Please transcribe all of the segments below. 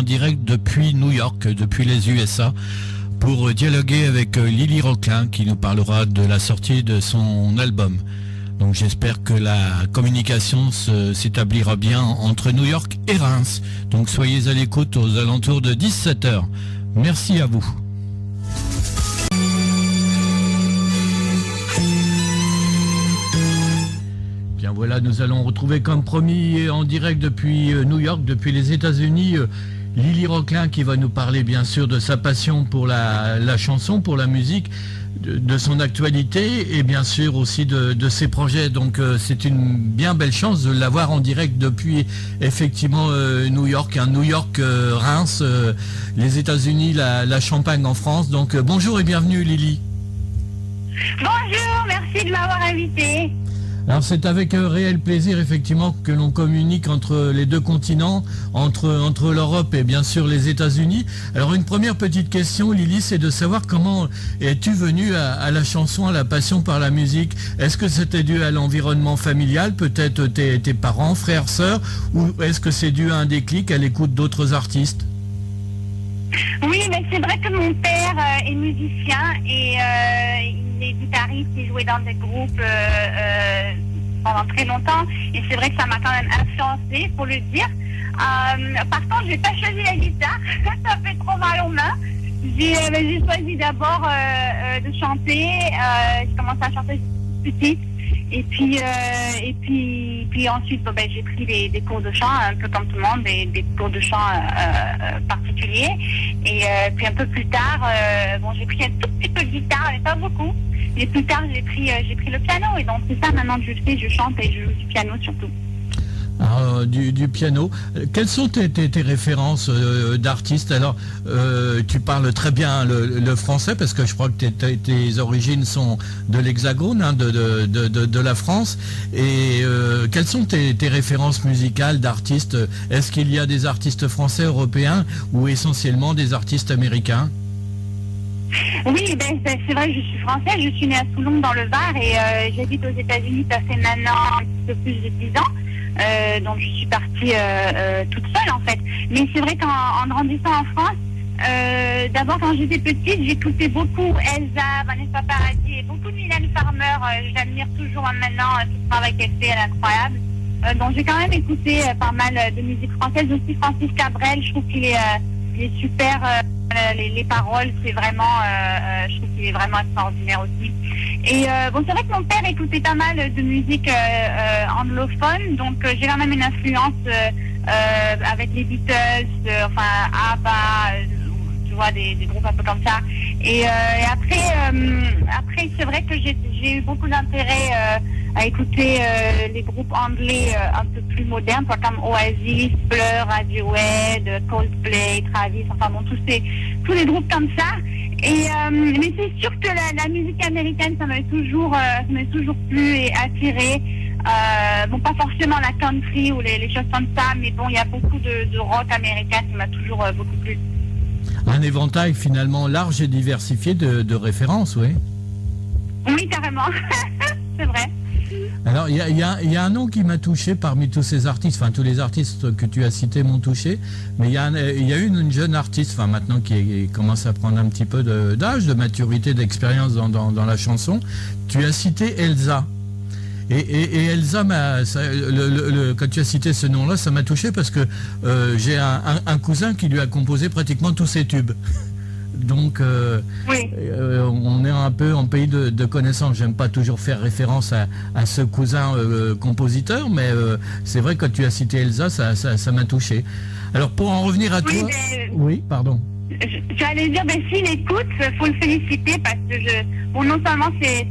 en direct depuis New York, depuis les USA, pour dialoguer avec Lily Rocklin qui nous parlera de la sortie de son album. Donc j'espère que la communication s'établira bien entre New York et Reims. Donc soyez à l'écoute aux alentours de 17h. Merci à vous. Bien voilà, nous allons retrouver comme promis en direct depuis New York, depuis les États-Unis, Lily Rocklin qui va nous parler bien sûr de sa passion pour la chanson, pour la musique, de son actualité et bien sûr aussi de ses projets. Donc c'est une bien belle chance de l'avoir en direct depuis effectivement New York, New York, Reims, les États-Unis, la Champagne en France. Donc bonjour et bienvenue Lily. Bonjour, merci de m'avoir invité. Alors c'est avec un réel plaisir effectivement que l'on communique entre les deux continents, entre l'Europe et bien sûr les États-Unis. Alors une première petite question Lily, c'est de savoir comment es-tu venue à la chanson, à la passion par la musique. Est-ce que c'était dû à l'environnement familial, peut-être tes parents, frères, sœurs, ou est-ce que c'est dû à un déclic à l'écoute d'autres artistes? Oui, mais c'est vrai que mon père est musicien et il est guitariste, il jouait dans des groupes pendant très longtemps et c'est vrai que ça m'a quand même influencé, faut le dire. Par contre, j'ai pas choisi la guitare, ça fait trop mal aux mains. J'ai choisi d'abord de chanter, j'ai commencé à chanter petite. Et puis ensuite, j'ai pris des cours de chant, un peu comme tout le monde, des cours de chant particuliers. Et puis un peu plus tard, j'ai pris un tout petit peu de guitare, mais pas beaucoup. Et plus tard, j'ai pris le piano. Et donc c'est ça maintenant que je fais, je chante et je joue du piano surtout. Alors, du piano. Quelles sont tes références d'artistes? Alors, tu parles très bien le français parce que je crois que tes origines sont de l'Hexagone, de la France. Et quelles sont tes références musicales d'artistes? Est-ce qu'il y a des artistes français, européens ou essentiellement des artistes américains? Oui, c'est vrai, je suis française, je suis née à Toulon dans le Var et j'habite aux États-Unis, ça fait maintenant un petit peu plus de 10 ans. Donc je suis partie toute seule en fait. Mais c'est vrai qu'en grandissant en France, d'abord quand j'étais petite, j'écoutais beaucoup Elsa, Vanessa Paradis et beaucoup de Mylène Farmer. J'admire toujours maintenant ce travail qu'elle fait, elle est incroyable. Donc j'ai quand même écouté pas mal de musique française, aussi Francis Cabrel, je trouve qu'il est super. Les paroles, c'est vraiment, je trouve qu'il est vraiment extraordinaire aussi. Et c'est vrai que mon père écoutait pas mal de musique anglophone, donc j'ai quand même une influence avec les Beatles, ABBA, tu vois, des groupes un peu comme ça. Et après, c'est vrai que j'ai eu beaucoup d'intérêt à écouter les groupes anglais un peu plus modernes, comme Oasis, Blur, Radiohead, Coldplay, Travis, tous les groupes comme ça. Et mais c'est sûr que la musique américaine, ça m'a toujours plu et attiré. Pas forcément la country ou les choses comme ça, mais bon, il y a beaucoup de rock américain qui m'a toujours beaucoup plu. Un éventail finalement large et diversifié de références, oui. Oui, carrément, c'est vrai. Alors, il y a un nom qui m'a touché parmi tous ces artistes, enfin tous les artistes que tu as cités m'ont touché, mais il y a une jeune artiste, maintenant qui commence à prendre un petit peu d'âge, de maturité, d'expérience dans la chanson. Tu as cité Elsa. Et Elsa, quand tu as cité ce nom-là, ça m'a touché parce que j'ai un cousin qui lui a composé pratiquement tous ses tubes. Donc, oui. On est un peu en pays de connaissances. J'aime pas toujours faire référence à ce cousin compositeur, mais c'est vrai que quand tu as cité Elsa, ça m'a touché. Alors, pour en revenir à toi... Oui, pardon. J'allais dire, s'il écoute, il faut le féliciter parce que non seulement c'est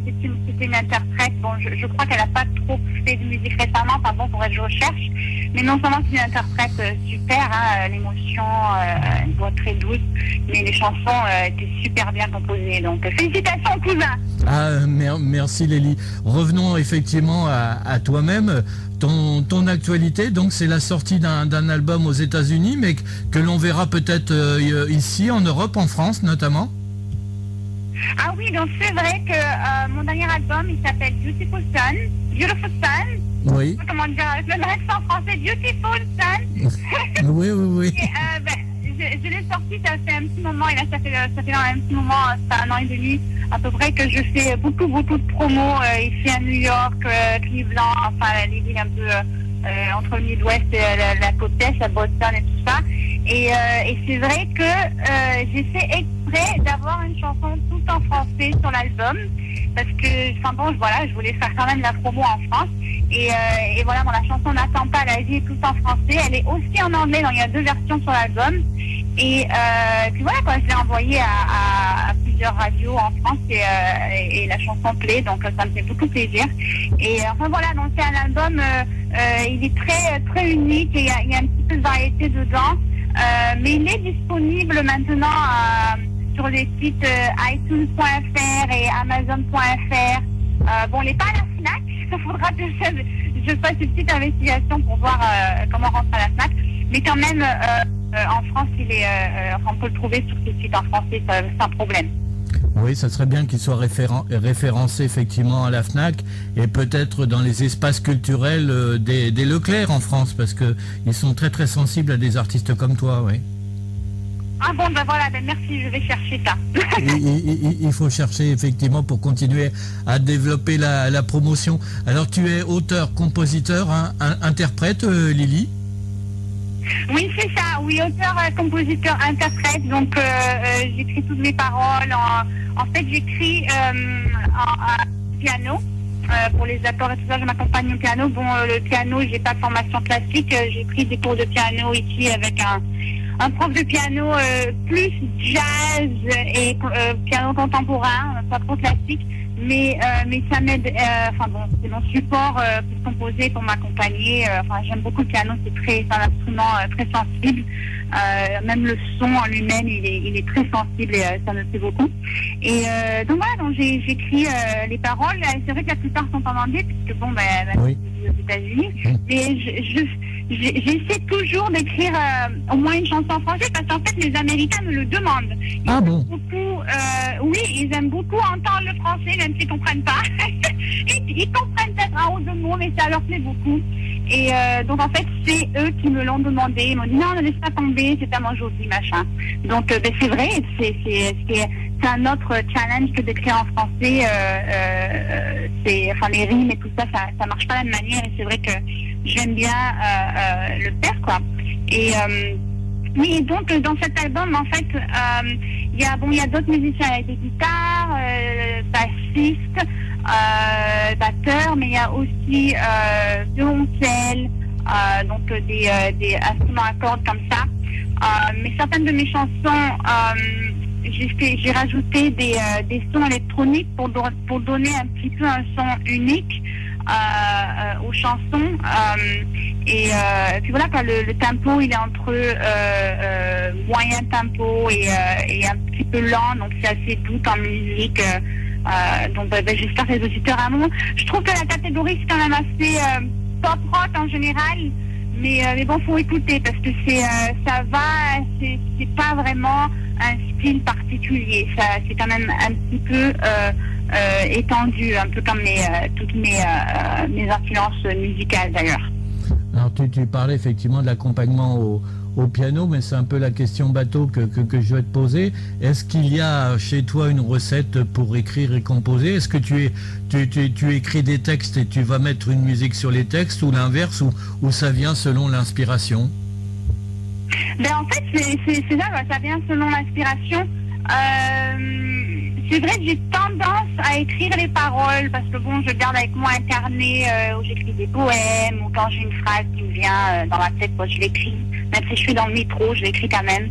une interprète, je crois qu'elle n'a pas trop fait de musique récemment, faudrait que je recherche, mais non seulement c'est une interprète super, l'émotion, une voix très douce, mais les chansons étaient super bien composées, donc félicitations cousin. Merci Lélie. Revenons effectivement à toi-même. Ton actualité, donc c'est la sortie d'un album aux États-Unis, mais que l'on verra peut-être ici, en Europe, en France notamment. Ah oui, donc c'est vrai que mon dernier album, il s'appelle Beautiful Sun. Oui. Comment dire, le accent français, Beautiful Sun. Oui. Et, aussi, ça fait un petit moment, et là, ça fait un petit moment, ça fait 1 an et demi, à peu près, que je fais beaucoup de promos ici à New York, Cleveland, enfin, les villes un peu entre le Midwest et la côte Est, la Boston et tout ça. Et c'est vrai que j'ai fait exprès d'avoir une chanson tout en français sur l'album, parce que, enfin bon, voilà, je voulais faire quand même la promo en France. Et voilà, bon, la chanson N'attends pas, la vie est tout en français. Elle est aussi en anglais, donc il y a 2 versions sur l'album. Et puis voilà, quoi, je l'ai envoyée à plusieurs radios en France et la chanson plaît, donc ça me fait beaucoup plaisir. Et enfin voilà, donc c'est un album, il est très unique et il y a un petit peu de variété dedans. Mais il est disponible maintenant sur les sites iTunes.fr et Amazon.fr. Bon, il n'est pas à la FNAC, il faudra que je fasse une petite investigation pour voir comment rentrer à la FNAC. Mais quand même, en France, on peut le trouver sur ces sites en français sans problème. Oui, ça serait bien qu'il soit référencé effectivement à la FNAC et peut-être dans les espaces culturels des Leclerc en France, parce qu'ils sont très sensibles à des artistes comme toi, oui. Ah bon, ben voilà, merci, je vais chercher ça. Il faut chercher effectivement pour continuer à développer la promotion. Alors tu es auteur, compositeur, hein, interprète, Lily ? Oui, c'est ça, oui, auteur, compositeur, interprète, donc j'écris toutes mes paroles, en fait j'écris en piano, pour les accords et tout ça, je m'accompagne au piano. Bon, le piano, j'ai pas de formation classique, j'ai pris des cours de piano ici avec un prof de piano plus jazz et piano contemporain, pas trop classique, mais ça m'aide, enfin bon, c'est mon support pour composer, pour m'accompagner. Enfin, j'aime beaucoup le piano, c'est un instrument très sensible. Même le son en lui-même, il est très sensible et ça me plaît beaucoup. Et donc voilà, donc j'écris les paroles. C'est vrai que la plupart sont en anglais, puisque bon, oui. Je suis aux États-Unis. Mais j'essaie toujours d'écrire au moins une chanson en français, parce qu'en fait, les Américains me le demandent. Ils aiment beaucoup, oui, ils aiment beaucoup entendre le français, même s'ils ne comprennent pas. Ils comprennent peut-être un ou 2 mots, mais ça leur plaît beaucoup. Et donc en fait, c'est eux qui me l'ont demandé. Ils m'ont dit non, ne laisse pas tomber, c'est tellement joli, machin. Donc c'est vrai, c'est un autre challenge que d'écrire en français. Enfin les rimes et tout ça, ça marche pas de la même manière. Et c'est vrai que j'aime bien le faire, quoi. Et oui, donc dans cet album, en fait, il y a d'autres musiciens avec des guitares, bassistes, batteurs, mais il y a aussi violoncelle, donc des instruments à cordes comme ça. Mais certaines de mes chansons, j'ai rajouté des sons électroniques pour donner un petit peu un son unique aux chansons. Et puis voilà, quoi, le tempo, il est entre moyen tempo et un petit peu lent, donc c'est assez doux en musique. Donc j'espère que les auditeurs aiment. Je trouve que la catégorie c'est quand même assez pop rock en général, mais bon, faut écouter parce que ça va, c'est pas vraiment un style particulier, c'est quand même un petit peu étendu, un peu comme toutes mes influences musicales d'ailleurs. Alors tu parlais effectivement de l'accompagnement au piano, mais c'est un peu la question bateau que je vais te poser. Est-ce qu'il y a chez toi une recette pour écrire et composer? Est-ce que tu écris des textes et tu vas mettre une musique sur les textes, ou l'inverse, ou ça vient selon l'inspiration? Ben en fait, c'est ça vient selon l'inspiration. C'est vrai que j'ai tendance à écrire les paroles parce que bon, je garde avec moi un carnet où j'écris des poèmes, ou quand j'ai une phrase qui me vient dans la tête, je l'écris. Même si je suis dans le métro, je l'écris quand même.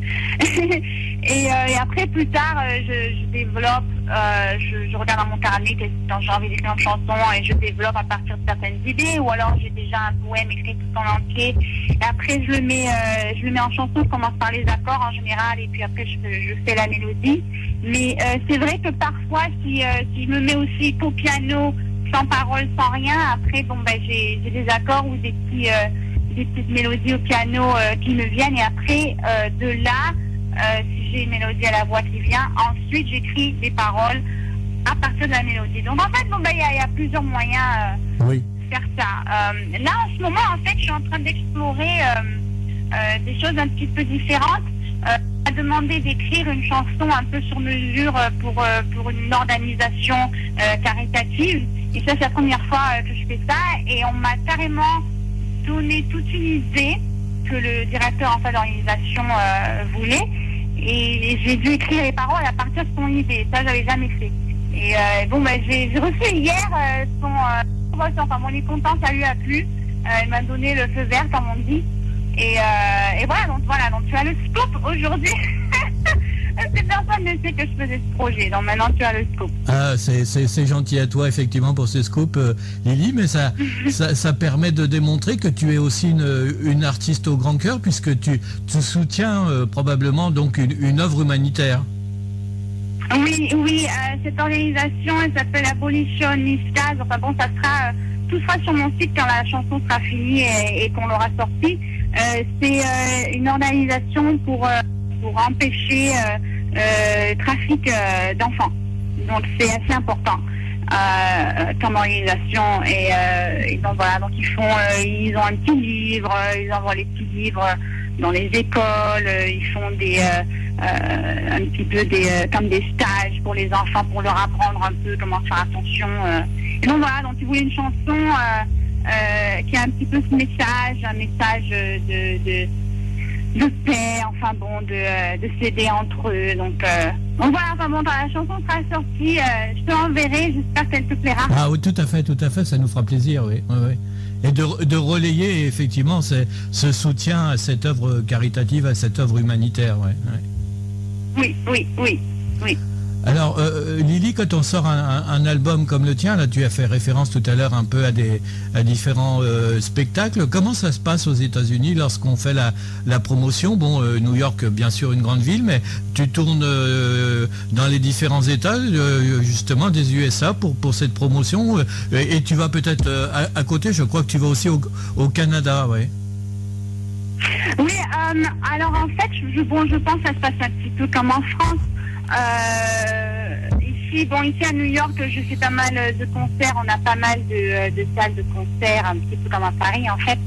et après, plus tard, je développe, je regarde dans mon carnet quand j'ai envie d'écrire une chanson et je développe à partir de certaines idées, ou alors j'ai déjà un poème écrit tout en entier. Et après, je le mets en chanson, je commence par les accords en général, et puis après, je fais la mélodie. Mais c'est vrai que parfois, si je me mets aussi au piano, sans parole, sans rien, après, bon, j'ai des accords ou des petites mélodies au piano qui me viennent, et après de là, si j'ai une mélodie à la voix qui vient, ensuite j'écris des paroles à partir de la mélodie. Donc en fait, il y a plusieurs moyens de faire ça. Là en ce moment, en fait, je suis en train d'explorer des choses un petit peu différentes. m'a demandé d'écrire une chanson un peu sur mesure pour une organisation caritative. Et ça, c'est la première fois que je fais ça. Et on m'a carrément donné toute une idée que le directeur en fait d'organisation voulait. Et j'ai dû écrire les paroles à partir de son idée. Ça, j'avais jamais fait. Et j'ai reçu hier on est content, ça lui a plu. Il m'a donné le feu vert, comme on dit. Et voilà, donc tu as le scoop aujourd'hui. Personne ne sait que je faisais ce projet, donc maintenant tu as le scoop. Ah, c'est gentil à toi effectivement pour ce scoop, Lily, mais ça permet de démontrer que tu es aussi une artiste au grand cœur, puisque tu soutiens probablement donc une œuvre humanitaire. Oui, cette organisation, elle s'appelle Abolitionistas. Enfin bon, tout sera sur mon site quand la chanson sera finie et qu'on l'aura sortie. C'est une organisation pour empêcher le trafic d'enfants. Donc c'est assez important comme organisation. Et donc voilà, donc ils ont un petit livre, ils envoient les petits livres dans les écoles, ils font un petit peu comme des stages pour les enfants, pour leur apprendre un peu comment faire attention. Et donc voilà, donc ils voulaient une chanson qui a un petit peu ce message, un message de paix, enfin bon, de s'aider entre eux. Donc voilà, enfin bon, quand la chanson sera sortie, je te l'enverrai, j'espère qu'elle te plaira. Ah oui, tout à fait, ça nous fera plaisir, oui. Et de relayer effectivement ce soutien à cette œuvre caritative, à cette œuvre humanitaire, Oui. Alors, Lily, quand on sort un album comme le tien, là tu as fait référence tout à l'heure un peu à différents spectacles. Comment ça se passe aux États-Unis lorsqu'on fait la promotion? Bon, New York, bien sûr, une grande ville, mais tu tournes dans les différents États, justement, des USA pour cette promotion. Et tu vas peut-être à côté, je crois que tu vas aussi au Canada, ouais. Oui, alors en fait, je pense que ça se passe un petit peu comme en France. Ici à New York, je fais pas mal de concerts. On a pas mal de salles de concert, un petit peu comme à Paris en fait.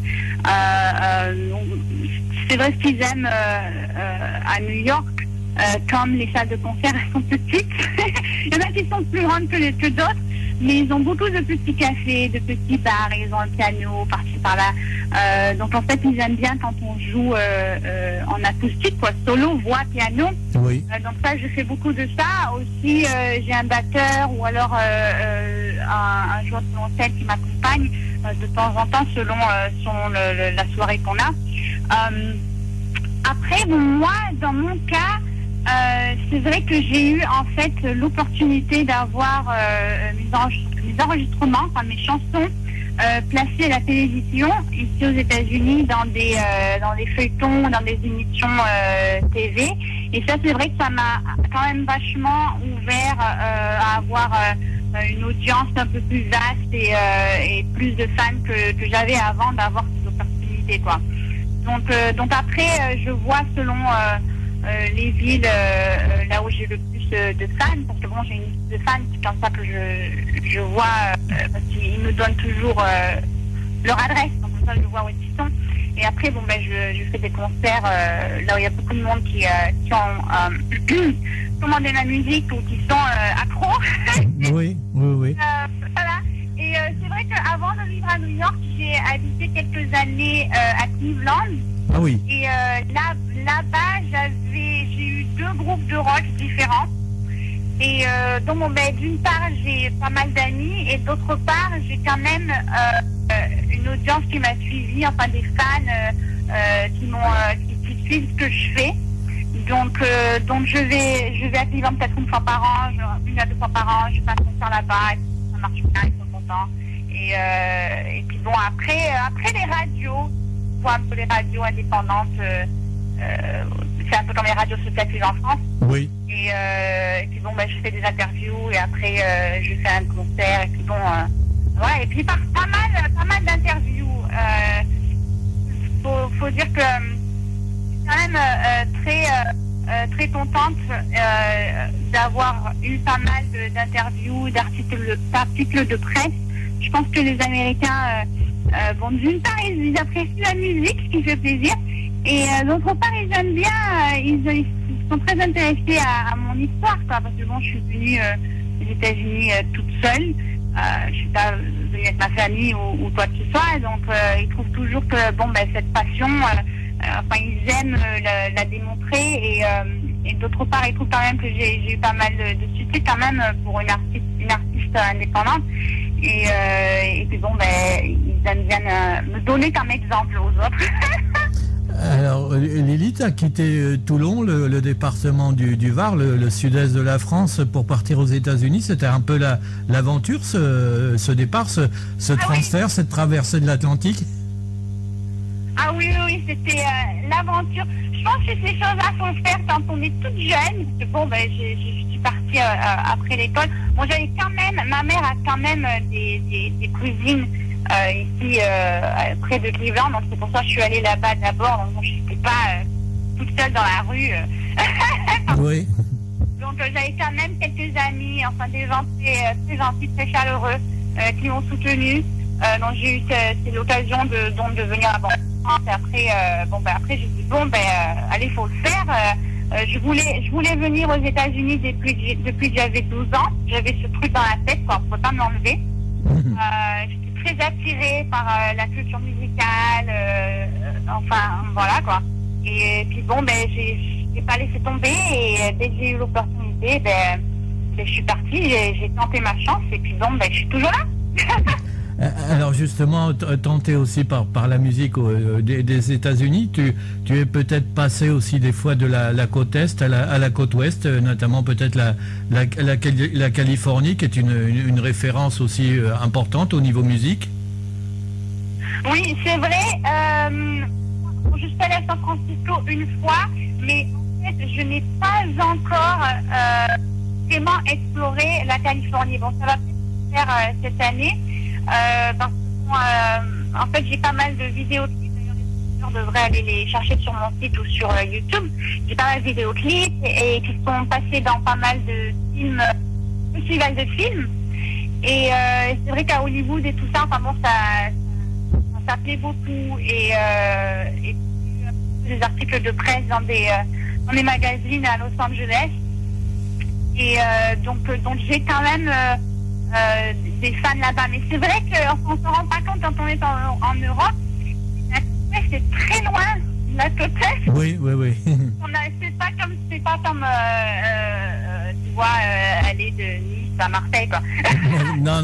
C'est vrai ce qu'ils aiment à New York, comme les salles de concert elles sont petites. Il y en a qui sont plus grandes que d'autres, mais ils ont beaucoup de petits cafés, de petits bars, ils ont un piano par-ci par-là. Donc en fait, ils aiment bien quand on joue en acoustique, quoi, solo, voix, piano. Oui. Donc ça, je fais beaucoup de ça. Aussi, j'ai un batteur ou alors un joueur de violoncelle qui m'accompagne de temps en temps selon la soirée qu'on a. Après, moi, dans mon cas, c'est vrai que j'ai eu en fait l'opportunité d'avoir mes enregistrements, enfin mes chansons placées à la télévision ici aux États-Unis dans des feuilletons, dans des émissions TV. Et ça, c'est vrai que ça m'a quand même vachement ouvert à avoir une audience un peu plus vaste et plus de fans que j'avais avant d'avoir ces opportunités, quoi. Donc après, je vois selon les villes là où j'ai le plus de fans, parce que bon, j'ai une liste de fans, c'est comme ça que je vois, parce qu'ils me donnent toujours leur adresse, donc comme ça je vois où ils sont. Et après, bon, je fais des concerts là où il y a beaucoup de monde qui ont commandé ma musique ou qui sont accros. Oui. Voilà. Et c'est vrai qu'avant de vivre à New York, j'ai habité quelques années à Cleveland. Ah oui. Et là-bas, j'ai eu 2 groupes de rock différents. Et donc, d'une part, j'ai pas mal d'amis, et d'autre part, j'ai quand même une audience qui m'a suivie, enfin des fans qui suivent ce que je fais. Donc je vais à Cleveland peut-être une fois par an, une à 2 fois par an, je fais un concert là-bas, et ça marche bien, ils sont contents. Et puis bon, après les radios, un peu les radios indépendantes, c'est un peu comme les radios sociales en France. Oui. Et puis bon, je fais des interviews et après je fais un concert et puis bon, ouais, et puis pas mal d'interviews. Faut dire que je suis quand même très contente d'avoir eu pas mal d'interviews, d'articles de presse. Je pense que les Américains, d'une part, ils apprécient la musique, ce qui fait plaisir, Et d'autre part, ils aiment bien, ils sont très intéressés à mon histoire, quoi, parce que bon, je suis venue aux États-Unis toute seule. Je suis pas venue avec ma famille ou quoi que ce soit, donc ils trouvent toujours que bon, ben, cette passion, ils aiment la démontrer et d'autre part, ils trouvent quand même que j'ai eu pas mal de succès quand même pour une artiste indépendante et puis bon, ben, ils aiment bien me donner comme exemple aux autres. Alors, Lily, tu as quitté Toulon, le département du Var, le sud-est de la France, pour partir aux États-Unis. C'était un peu l'aventure, ce départ, ce transfert, cette traversée de l'Atlantique. Ah oui, c'était l'aventure. Je pense que ces choses-là, faut le faire quand on est toute jeune. Parce que bon, ben, je suis partie après l'école. Bon, j'avais quand même, ma mère a quand même des cousines ici près de Cleveland, donc c'est pour ça que je suis allée là-bas d'abord, donc je n'étais pas toute seule dans la rue. Oui. Donc j'avais quand même quelques amis, enfin des gens très gentils, très chaleureux, qui m'ont soutenue. Donc j'ai eu l'occasion de venir à France. Après, après j'ai dit allez, faut le faire. Je voulais venir aux États-Unis depuis que j'avais 12 ans. J'avais ce truc dans la tête, quoi, faut pas m'enlever. J'étais très attirée par la culture musicale, voilà quoi. Et puis bon, ben j'ai pas laissé tomber et dès que j'ai eu l'opportunité, je suis partie, j'ai tenté ma chance et puis bon, je suis toujours là. Alors justement, tenté aussi par la musique des États-Unis, tu es peut-être passé aussi des fois de la côte Est à la côte Ouest, notamment peut-être la Californie, qui est une référence aussi importante au niveau musique. Oui, c'est vrai. Je suis allée à San Francisco une fois, mais en fait, je n'ai pas encore vraiment exploré la Californie. Bon, ça va peut-être se faire cette année. Parce que en fait j'ai pas mal de vidéoclips, d'ailleurs les auditeurs devraient aller les chercher sur mon site ou sur YouTube. J'ai pas mal de vidéoclips et qui sont passés dans pas mal de films, festivals de films et c'est vrai qu'à Hollywood et tout ça, ça plaît beaucoup et des articles de presse dans des magazines à Los Angeles et donc j'ai quand même des fans là-bas. Mais c'est vrai qu'on ne se rend pas compte quand on est en Europe. La côte est très loin de la côte est. Oui. C'est pas comme tu vois, aller de Nice à Marseille, quoi. Non,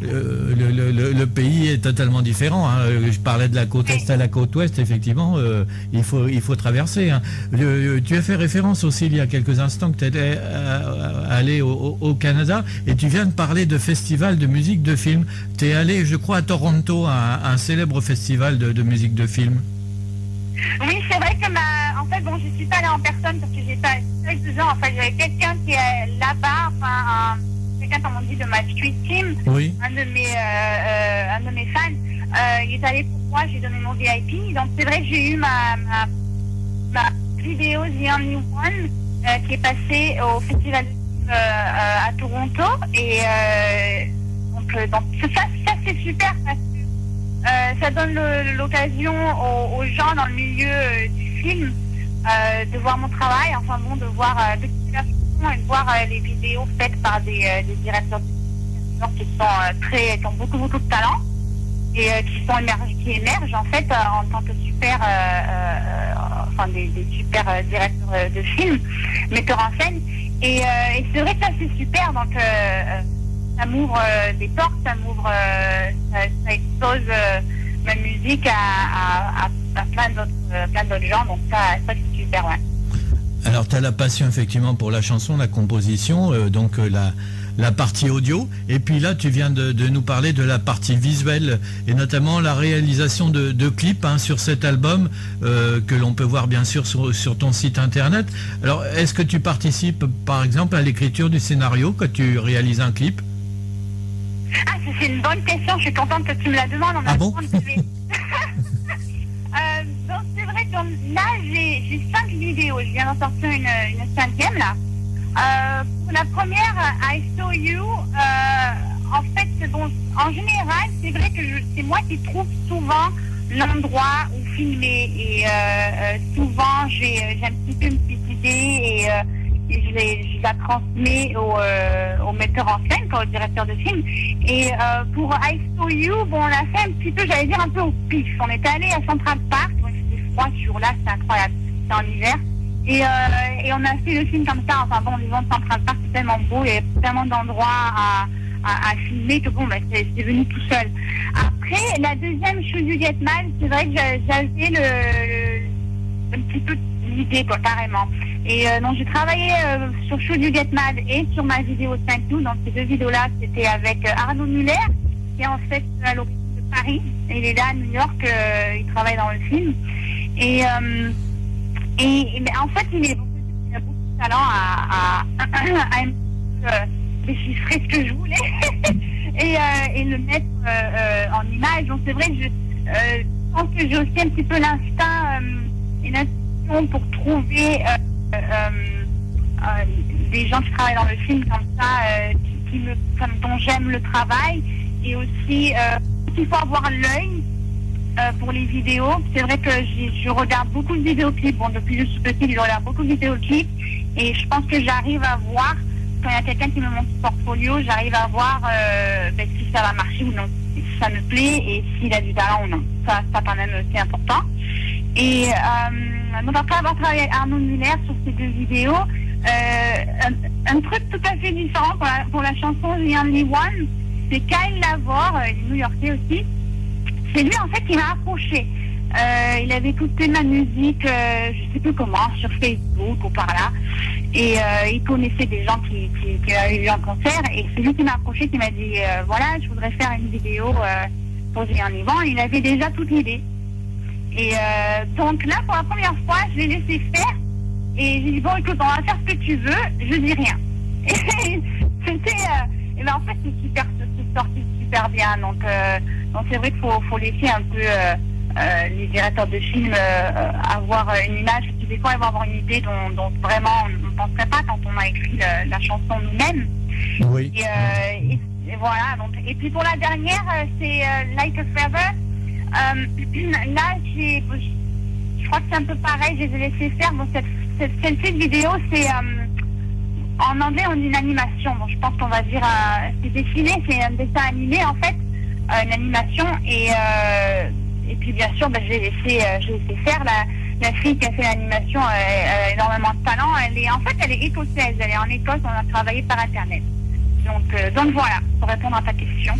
le pays est totalement différent. Hein. Je parlais de la côte Est à la côte Ouest, effectivement, il faut traverser. Hein. Tu as fait référence aussi il y a quelques instants que tu étais allé au Canada et tu viens de parler de festival de musique de film. Tu es allé, je crois, à Toronto, à un célèbre festival de musique de film. Oui, c'est vrai que en fait, bon, je suis pas allée en personne parce que j'ai pas 2 ans. Enfin, j'avais quelqu'un qui est là-bas, quelqu'un, comme on dit, de ma street team, oui. un de mes fans, il est allé pour moi, j'ai donné mon VIP, donc c'est vrai que j'ai eu ma vidéo The Only One qui est passée au festival de film à Toronto et donc ça c'est super parce que ça donne l'occasion aux gens dans le milieu du film de voir mon travail, de voir et de voir les vidéos faites par des directeurs qui ont beaucoup de talent et qui émergent en fait en tant que super des super directeurs de films, metteurs en scène et c'est vrai que ça c'est super, donc ça m'ouvre des portes, ça expose ma musique à plein d'autres gens, donc ça c'est super, ouais. Alors, tu as la passion, effectivement, pour la chanson, la composition, la partie audio. Et puis là, tu viens de nous parler de la partie visuelle et notamment la réalisation de clips sur cet album que l'on peut voir, bien sûr, sur ton site Internet. Alors, est-ce que tu participes, par exemple, à l'écriture du scénario quand tu réalises un clip? Ah, c'est une bonne question. Je suis contente que tu me la demandes. Bon donc c'est vrai que là j'ai 5 vidéos, je viens d'en sortir une 5e là. Pour la première, I Saw You, en fait bon, en général c'est vrai que c'est moi qui trouve souvent l'endroit où filmer. Et souvent, j'ai un petit peu une petite idée et je la transmets au metteur en scène, au directeur de film. Et pour I Saw You, bon, on l'a fait un petit peu, j'allais dire un peu au pif. On est allé à Central Park, c'était froid ce jour-là, c'était incroyable, c'était en hiver. Et on a fait le film comme ça. Enfin bon, les gens de Central Park, c'est tellement beau, il y a tellement d'endroits à filmer que bon, c'est venu tout seul. Après, la deuxième Shoot You Get Mad, c'est vrai que j'avais un petit peu l'idée, quoi, carrément. Et donc j'ai travaillé sur Shoot You Get Mad et sur ma vidéo Thank You. Donc ces deux vidéos-là, c'était avec Arnaud Muller, qui est en fait à l'origine de Paris. Et il est là à New York, il travaille dans le film. Et mais en fait, il a beaucoup de talent à déchiffrer ce que je voulais et le mettre en image. Donc c'est vrai que je pense que j'ai aussi un petit peu l'instinct, une intuition pour trouver des gens qui travaillent dans le film comme ça, dont j'aime le travail, et aussi il faut avoir l'œil pour les vidéos. C'est vrai que je regarde beaucoup de vidéoclips. Bon, depuis que je suis petite, je regarde beaucoup de vidéoclips et je pense que j'arrive à voir, quand il y a quelqu'un qui me montre son portfolio, j'arrive à voir si ça va marcher ou non, si ça me plaît et s'il a du talent ou non. Ça quand même, c'est important. Et donc après avoir travaillé avec Arnaud Muller sur ces deux vidéos, un truc tout à fait différent pour la chanson The Only One, c'est Kyle Lavore, il est new-yorkais aussi. C'est lui en fait qui m'a approché. Il avait écouté ma musique, je sais plus comment, sur Facebook ou par là. Et il connaissait des gens qui avaient eu un concert. Et c'est lui qui m'a approché, qui m'a dit voilà, je voudrais faire une vidéo pour The Only One. Il avait déjà toute l'idée. Et donc là, pour la première fois, je l'ai laissé faire. Et j'ai dit bon, écoute, on va faire ce que tu veux, je dis rien. Et c'était, et ben en fait, c'est sorti super bien. Donc c'est vrai qu'il faut laisser un peu les directeurs de films avoir une image. Des fois, ils vont avoir une idée dont vraiment on ne penserait pas quand on a écrit la chanson nous-mêmes. Oui. Et voilà. Donc, et puis pour la dernière, c'est Like a Feather. Là, je crois que c'est un peu pareil. Je les ai laissés faire. Bon, cette vidéo, c'est en anglais, on dit une animation. Bon, je pense qu'on va dire c'est dessiné, c'est un dessin animé en fait. Une animation et puis bien sûr j'ai laissé faire la fille qui a fait l'animation. Elle a énormément de talent. Elle est écossaise, elle est en Écosse, on a travaillé par internet, donc voilà, pour répondre à ta question.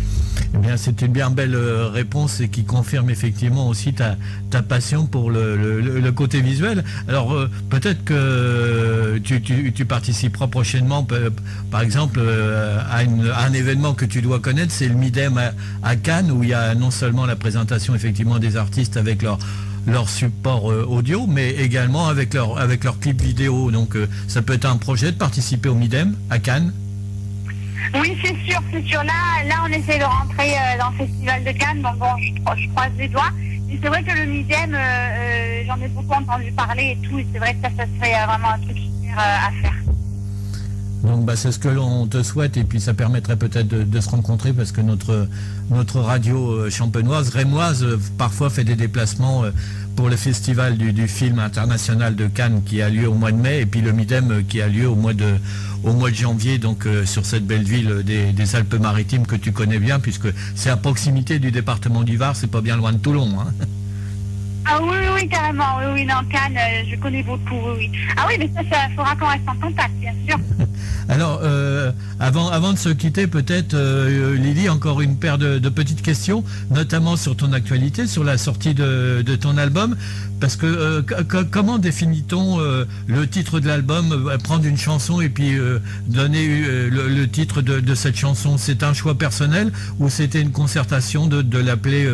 Eh bien, c'est une bien belle réponse et qui confirme effectivement aussi ta passion pour le côté visuel. Alors, peut-être que tu participeras prochainement, par exemple, à un événement que tu dois connaître, c'est le Midem à Cannes, où il y a non seulement la présentation effectivement des artistes avec leur support audio, mais également avec leur clip vidéo. Donc, ça peut être un projet de participer au Midem à Cannes. Oui, c'est sûr. Là, on essaie de rentrer dans le Festival de Cannes. Donc bon, je croise les doigts. Mais c'est vrai que le Midem, j'en ai beaucoup entendu parler et tout. Et c'est vrai que ça serait vraiment un truc super à faire. Donc c'est ce que l'on te souhaite, et puis ça permettrait peut-être de se rencontrer, parce que notre radio champenoise, rémoise, parfois fait des déplacements pour le festival du film international de Cannes qui a lieu au mois de mai, et puis le Midem qui a lieu au mois de janvier, donc sur cette belle ville des Alpes-Maritimes que tu connais bien, puisque c'est à proximité du département du Var, c'est pas bien loin de Toulon. Hein. Ah oui, carrément. Oui, dans Cannes, je connais beaucoup, oui. Ah oui, mais ça faudra qu'on reste en contact, bien sûr. Alors, avant de se quitter, peut-être, Lily, encore une paire de petites questions, notamment sur ton actualité, sur la sortie de ton album, parce que comment définit-on le titre de l'album, prendre une chanson et puis donner le titre de cette chanson? C'est un choix personnel ou c'était une concertation de l'appeler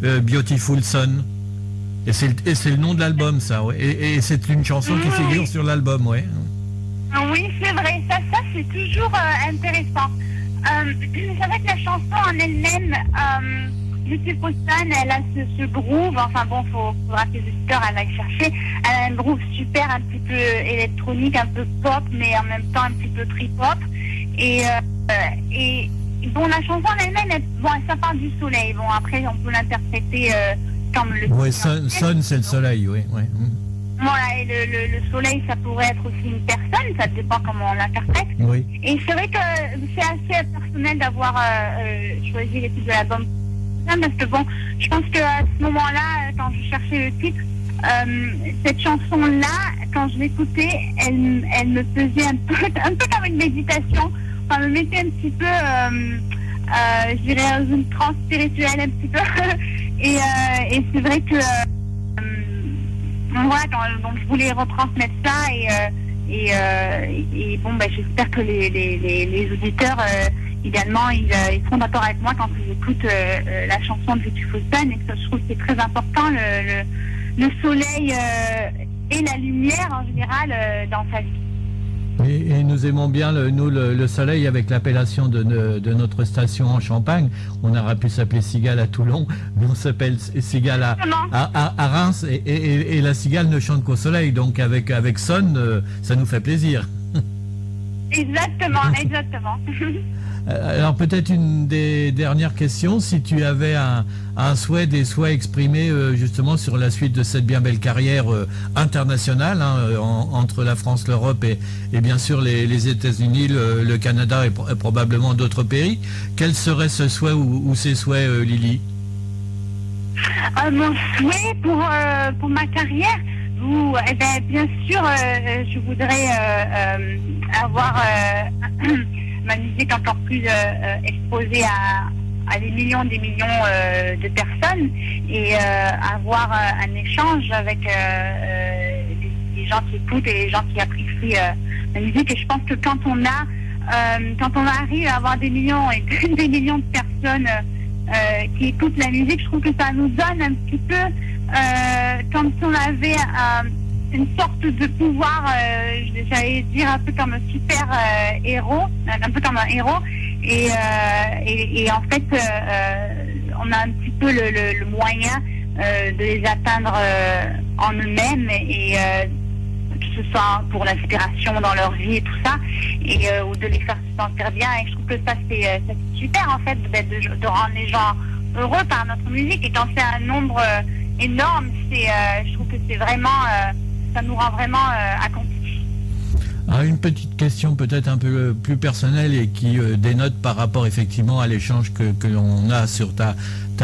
Beautiful Sun? Et c'est le nom de l'album, ça, ouais. Et c'est une chanson qui figure sur l'album, ouais. Oui, c'est vrai. Ça c'est toujours intéressant. C'est vrai que la chanson en elle-même, Beautiful Sun, elle a ce groove. Enfin bon, faudra que les auditeurs aillent chercher. Elle a un groove super, un petit peu électronique, un peu pop, mais en même temps un petit peu trip-hop. Et bon, la chanson en elle-même, ça parle du soleil. Bon, après, on peut l'interpréter comme le Ouais, sun, c'est le soleil, oui. Ouais. Voilà, et le soleil, ça pourrait être aussi une personne, ça dépend comment on l'interprète. Oui. Et c'est vrai que c'est assez personnel d'avoir choisi les titres de l'album, parce que bon, je pense qu'à ce moment-là, quand je cherchais le titre, cette chanson-là, quand je l'écoutais, elle me faisait un peu comme une méditation, enfin, me mettait un petit peu, je dirais, dans une transe spirituelle un petit peu. Et c'est vrai que voilà, donc je voulais retransmettre ça et bon, j'espère que les auditeurs, idéalement, ils seront d'accord avec moi quand ils écoutent la chanson de Beautiful Sun, et que je trouve que c'est très important, le soleil et la lumière en général dans sa vie. Et nous aimons bien, le soleil, avec l'appellation de notre station en Champagne. On aurait pu s'appeler Cigale à Toulon, mais on s'appelle Cigale à Reims, et la cigale ne chante qu'au soleil, donc avec Sun, ça nous fait plaisir. Exactement. Alors peut-être une des dernières questions, si tu avais des souhaits exprimés justement sur la suite de cette bien belle carrière internationale, entre la France, l'Europe et bien sûr les États-Unis, le Canada et probablement d'autres pays, quel serait ce souhait ou ces souhaits, Lily? Mon souhait pour ma carrière, bien sûr, je voudrais avoir ma musique encore plus exposée à des millions de personnes, et avoir un échange avec les gens qui écoutent et les gens qui apprécient la musique. Et je pense que quand on arrive à avoir des millions et des millions de personnes qui écoutent la musique, je trouve que ça nous donne un petit peu comme si on avait une sorte de pouvoir, j'allais dire un peu comme un super héros, un peu comme un héros, et en fait on a un petit peu le moyen de les atteindre en eux-mêmes, et que ce soit pour l'inspiration dans leur vie et tout ça, ou de les faire se sentir bien. Et je trouve que ça c'est super en fait, de rendre les gens heureux par notre musique, et quand c'est un nombre énorme, je trouve que c'est vraiment ça nous rend vraiment accomplis. Une petite question peut-être un peu plus personnelle, et qui dénote par rapport effectivement à l'échange que l'on a sur ta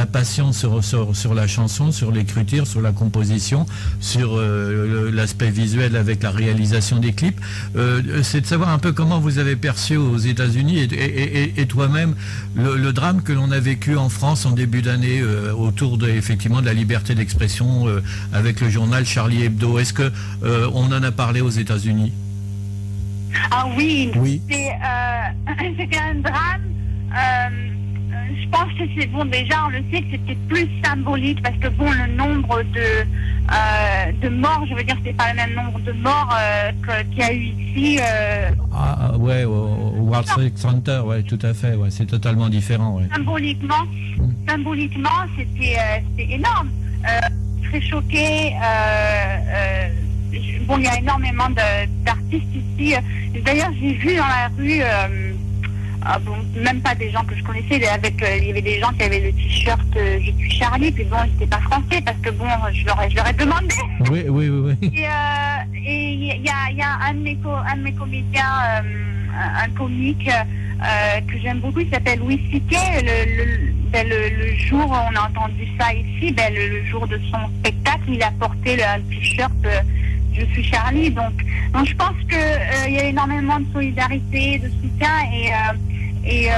passion sur la chanson, sur l'écriture, sur la composition, sur l'aspect visuel avec la réalisation des clips. C'est de savoir un peu comment vous avez perçu aux États-Unis et toi-même le drame que l'on a vécu en France en début d'année autour effectivement de la liberté d'expression avec le journal Charlie Hebdo. Est-ce que on en a parlé aux États-Unis? Ah oui. C'était un drame. Je pense que c'est bon, déjà on le sait que c'était plus symbolique, parce que bon, le nombre de morts, je veux dire, c'est pas le même nombre de morts qu'il y a eu ici. Ouais, au World Trade Center, ouais, tout à fait, ouais, c'est totalement différent. Ouais. Symboliquement, c'était énorme. Très choqué. Bon, il y a énormément d'artistes ici. D'ailleurs, j'ai vu dans la rue, même pas des gens que je connaissais, il y avait des gens qui avaient le t-shirt Je suis Charlie, puis bon, ils n'étaient pas français, parce que bon, je leur ai demandé. Oui. Et il y a un de mes comédiens, un comique que j'aime beaucoup, il s'appelle Louis C.K. Le jour où on a entendu ça ici, le jour de son spectacle, il a porté un t-shirt Je suis Charlie. Donc je pense qu'il y a énormément de solidarité, de soutien, et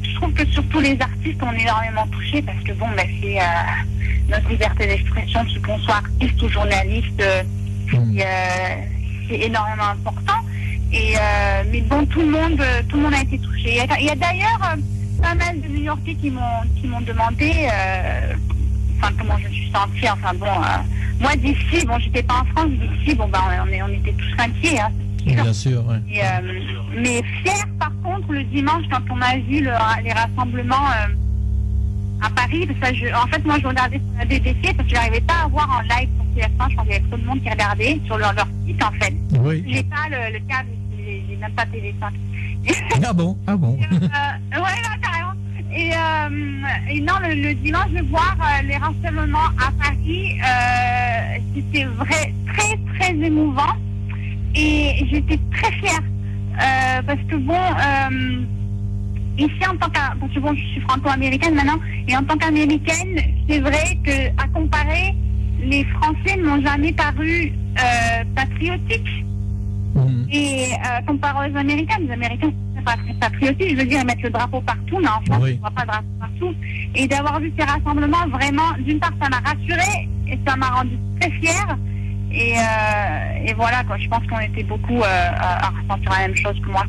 je trouve que surtout les artistes, on est énormément touchés, parce que bon, c'est notre liberté d'expression, qu'on soit artiste ou journaliste, c'est énormément important. Mais bon, tout le monde a été touché. Il y a d'ailleurs pas mal de New-Yorkais qui m'ont demandé comment je me suis sentie. Moi d'ici, j'étais pas en France, d'ici, on était tous inquiets. Hein, bien sûr, ouais. Mais fier par contre le dimanche, quand on a vu les rassemblements à Paris, parce que en fait moi je regardais sur la BBC, parce que j'arrivais pas à voir en live sur TF1, je crois qu'il y avait trop de monde qui regardait sur leur site en fait. Oui. J'ai pas le câble, j'ai même pas TV5. Ah bon. Ouais, là, carrément. non, le dimanche, de voir les rassemblements à Paris, c'était très, très émouvant. Et j'étais très fière. Parce que ici, parce que je suis franco-américaine maintenant, et en tant qu'américaine, c'est vrai que, à comparer, les Français ne m'ont jamais paru patriotiques. Et comparé aux Américains, les Américains sont pas très patriotiques, je veux dire, ils mettent le drapeau partout, mais en France, on ne voit pas de drapeau partout. Et d'avoir vu ces rassemblements, vraiment, d'une part, ça m'a rassurée, et ça m'a rendue très fière. Et voilà, quoi. Je pense qu'on était beaucoup à ressentir la même chose que moi.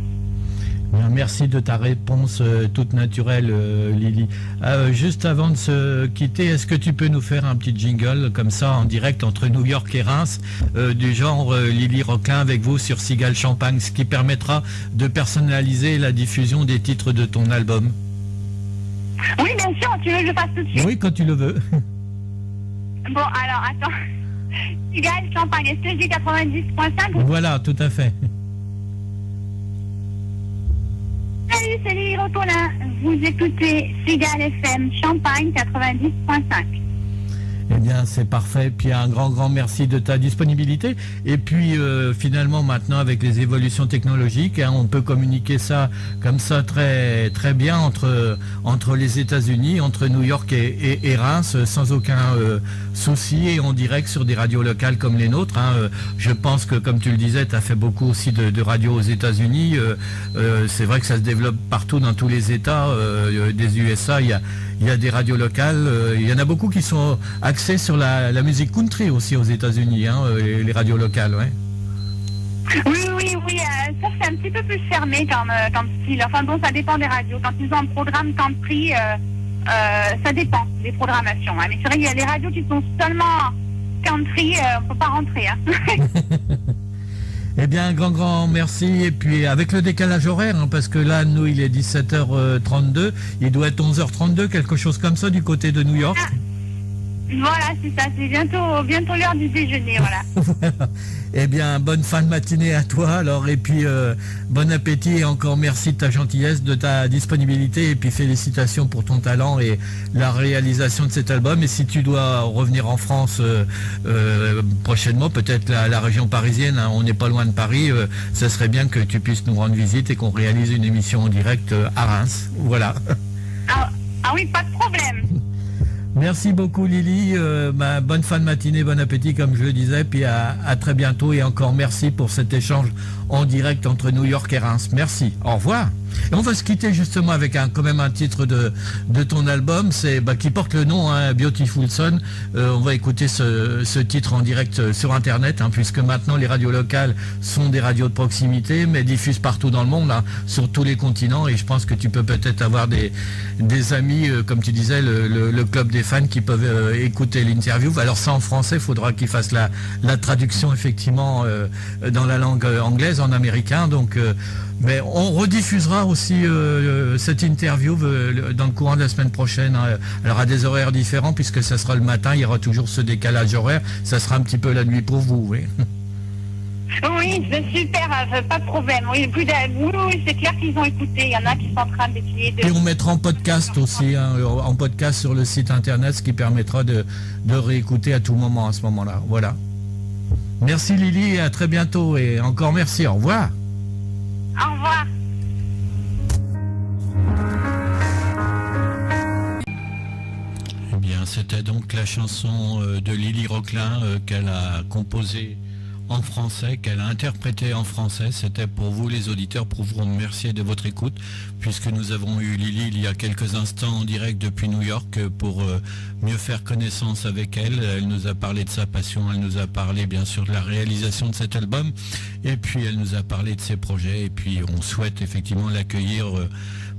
Merci de ta réponse toute naturelle, Lily. Juste avant de se quitter, est-ce que tu peux nous faire un petit jingle comme ça en direct entre New York et Reims, du genre Lily Rocklin avec vous sur Cigale Champagne, ce qui permettra de personnaliser la diffusion des titres de ton album? Oui, bien sûr. Tu veux que je fasse tout de suite? Oui, quand tu le veux. Bon, alors, attends. Cigale Champagne, est-ce que je dis 90.5? Voilà, tout à fait. Salut, c'est Lily Rocklin. Vous écoutez Cigale FM Champagne 90.5. Eh bien, c'est parfait. Puis un grand merci de ta disponibilité. Et puis finalement, maintenant, avec les évolutions technologiques, hein, on peut communiquer ça comme ça très très bien entre les États-Unis, entre New York et Reims, sans aucun souci, et en direct sur des radios locales comme les nôtres. Hein. Je pense que, comme tu le disais, tu as fait beaucoup aussi de radios aux États-Unis. C'est vrai que ça se développe partout dans tous les États des USA. Il y a des radios locales, il y en a beaucoup qui sont axées sur la musique country aussi aux États-Unis, hein, les radios locales, ouais. Oui, ça c'est un petit peu plus fermé comme style. Enfin bon, ça dépend des radios. Quand ils ont un programme country, ça dépend des programmations. Hein. Mais c'est vrai qu'il y a des radios qui sont seulement country, on ne peut pas rentrer. Hein. Eh bien, un grand merci. Et puis, avec le décalage horaire, hein, parce que là, nous, il est 17h32, il doit être 11h32, quelque chose comme ça, du côté de New York. Voilà, c'est ça, c'est bientôt l'heure du déjeuner, voilà. Voilà. Eh bien, bonne fin de matinée à toi, alors, et puis, bon appétit, et encore merci de ta gentillesse, de ta disponibilité, et puis félicitations pour ton talent et la réalisation de cet album. Et si tu dois revenir en France prochainement, peut-être la région parisienne, hein, on n'est pas loin de Paris, ça serait bien que tu puisses nous rendre visite et qu'on réalise une émission en direct à Reims. Voilà. Ah oui, pas de problème. Merci beaucoup Lily, bonne fin de matinée, bon appétit comme je le disais, puis à très bientôt, et encore merci pour cet échange en direct entre New York et Reims. Merci, au revoir. Et on va se quitter justement avec quand même un titre de ton album, qui porte le nom, hein, Beautiful Son. On va écouter ce titre en direct sur internet, hein, puisque maintenant les radios locales sont des radios de proximité, mais diffusent partout dans le monde, hein, sur tous les continents, et je pense que tu peux peut-être avoir des amis, comme tu disais, le club des fans qui peuvent écouter l'interview. Alors ça en français, il faudra qu'ils fassent la traduction effectivement dans la langue anglaise, en américain, donc mais on rediffusera aussi cette interview dans le courant de la semaine prochaine, hein. Alors à des horaires différents, puisque ça sera le matin, il y aura toujours ce décalage horaire, ça sera un petit peu la nuit pour vous, oui. Oui, c'est super, pas de problème. Oui, c'est clair qu'ils ont écouté, il y en a qui sont en train d'essayer de... Et on mettra en podcast aussi, hein, en podcast sur le site internet, ce qui permettra de réécouter à tout moment à ce moment-là, voilà. Merci Lily, et à très bientôt, et encore merci, au revoir. Au revoir. Eh bien, c'était donc la chanson de Lily Rocklin qu'elle a composée en français, qu'elle a interprétée en français. C'était pour vous les auditeurs, pour vous remercier de votre écoute, puisque nous avons eu Lily il y a quelques instants en direct depuis New York pour mieux faire connaissance avec elle. Elle nous a parlé de sa passion, elle nous a parlé bien sûr de la réalisation de cet album, et puis elle nous a parlé de ses projets, et puis on souhaite effectivement l'accueillir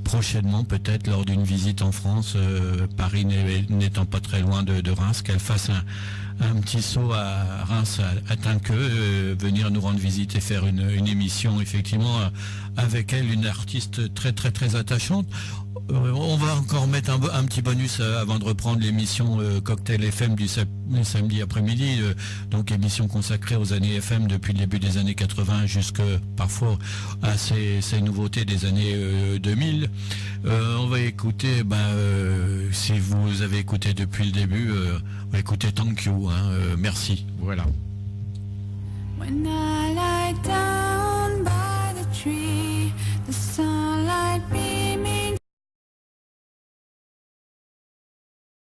prochainement, peut-être lors d'une visite en France, Paris n'étant pas très loin de Reims, qu'elle fasse un petit saut à Reims, à Tinqueux, venir nous rendre visite et faire une émission effectivement avec elle, une artiste très très très attachante. On va encore mettre un petit bonus avant de reprendre l'émission Cocktail FM du samedi après-midi, donc émission consacrée aux années FM depuis le début des années 80 jusque parfois à ces nouveautés des années 2000. On va écouter, si vous avez écouté depuis le début, on va écouter Thank You, merci, voilà. When